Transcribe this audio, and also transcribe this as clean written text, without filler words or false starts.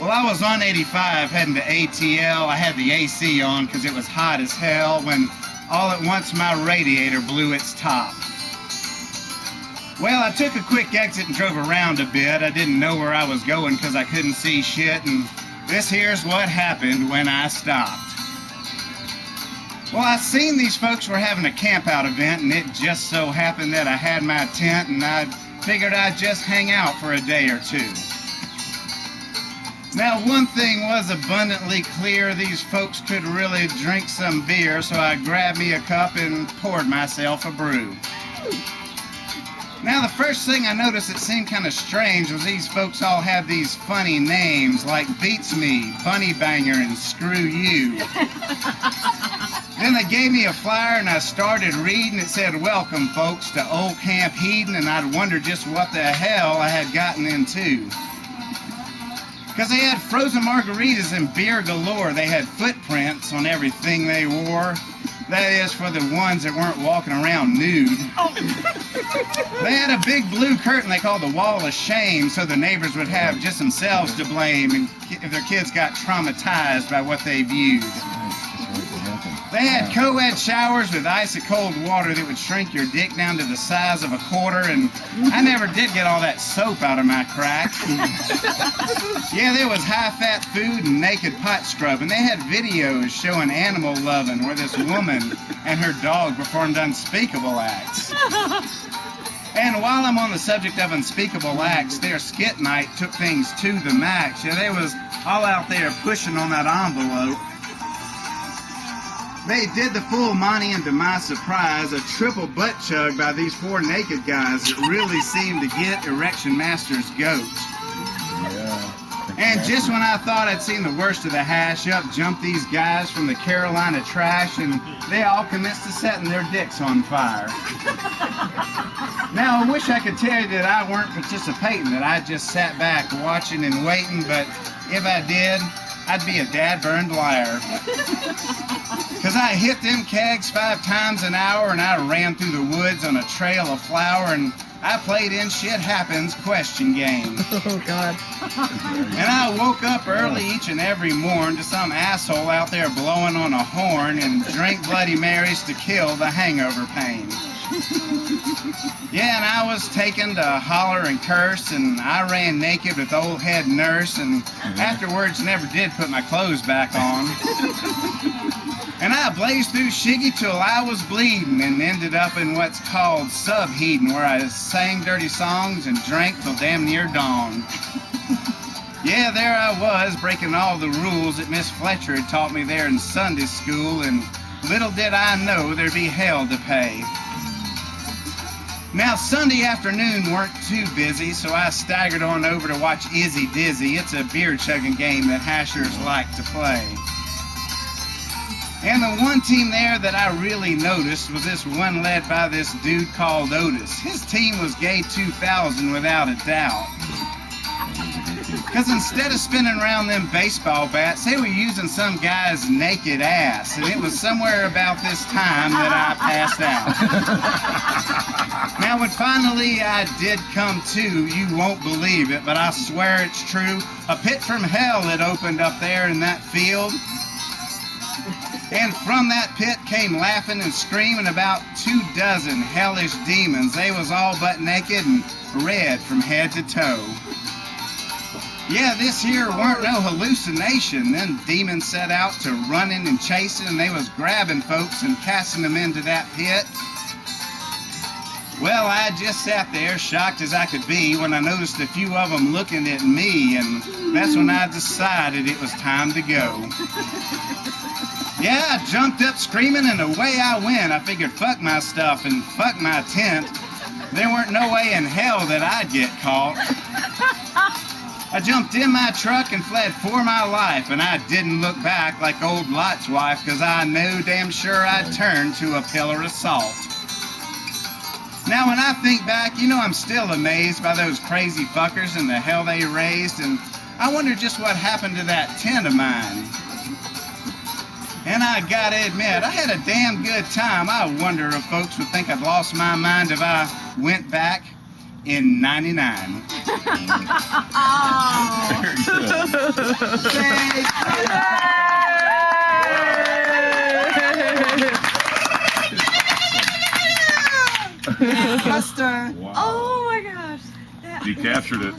Well, I was on 85 heading to ATL. I had the AC on because it was hot as hell when all at once my radiator blew its top. Well, I took a quick exit and drove around a bit. I didn't know where I was going because I couldn't see shit, and this here's what happened when I stopped. Well, I seen these folks were having a camp out event, and it just so happened that I had my tent, and I figured I'd just hang out for a day or two. Now, one thing was abundantly clear, these folks could really drink some beer, so I grabbed me a cup and poured myself a brew. Now, the first thing I noticed that seemed kind of strange was these folks all had these funny names like Beats Me, Bunny Banger, and Screw You. Then they gave me a flyer and I started reading. It said, "Welcome, folks, to Old Camp Hedon," and I'd wondered just what the hell I had gotten into. Because they had frozen margaritas and beer galore. They had footprints on everything they wore. That is, for the ones that weren't walking around nude. They had a big blue curtain they called the Wall of Shame, so the neighbors would have just themselves to blame and if their kids got traumatized by what they viewed. They had co-ed showers with icy cold water that would shrink your dick down to the size of a quarter, and I never did get all that soap out of my crack. Yeah, there was high-fat food and naked pot scrubbing. They had videos showing animal loving where this woman and her dog performed unspeakable acts. And while I'm on the subject of unspeakable acts, their skit night took things to the max. Yeah, they was all out there pushing on that envelope. They did the full Monty, and to my surprise, a triple butt chug by these four naked guys that really seemed to get Erection Master's goat. Yeah. And just when I thought I'd seen the worst of the hash, up jumped these guys from the Carolina Trash, and they all commenced to setting their dicks on fire. Now, I wish I could tell you that I weren't participating, that I just sat back watching and waiting, but if I did, I'd be a dad-burned liar. Because I hit them kegs 5 times an hour, and I ran through the woods on a trail of flour, and I played in shit happens question game. Oh, God. And I woke up early each and every morn to some asshole out there blowing on a horn and drank Bloody Marys to kill the hangover pain. Yeah, and I was taken to holler and curse, and I ran naked with old head nurse, and afterwards never did put my clothes back on. And I blazed through Shiggy till I was bleeding and ended up in what's called sub-Hedon, where I sang dirty songs and drank till damn near dawn. Yeah, there I was, breaking all the rules that Miss Fletcher had taught me there in Sunday school, and little did I know there'd be hell to pay. Now, Sunday afternoon weren't too busy, so I staggered on over to watch Izzy Dizzy. It's a beer-chugging game that hashers like to play. And the one team there that I really noticed was this one led by this dude called Otis. His team was Gay 2000 without a doubt. Because instead of spinning around them baseball bats, they were using some guy's naked ass. And it was somewhere about this time that I passed out. Now, when finally I did come to, you won't believe it, but I swear it's true. A pit from hell had opened up there in that field. And from that pit came laughing and screaming about 24 hellish demons. They was all butt naked and red from head to toe. Yeah, this here weren't no hallucination. Them demons set out to running and chasing, and they was grabbing folks and casting them into that pit. Well, I just sat there, shocked as I could be, when I noticed a few of them looking at me, and that's when I decided it was time to go. Yeah, I jumped up screaming, and away I went. I figured fuck my stuff and fuck my tent. There weren't no way in hell that I'd get caught. I jumped in my truck and fled for my life, and I didn't look back like old Lot's wife, because I knew damn sure I'd turn to a pillar of salt. Now, when I think back, you know, I'm still amazed by those crazy fuckers and the hell they raised, and I wonder just what happened to that tent of mine. And I gotta admit, I had a damn good time. I wonder if folks would think I'd lost my mind if I went back. in 99. Very good. Buster. Wow. Oh my gosh. You captured it.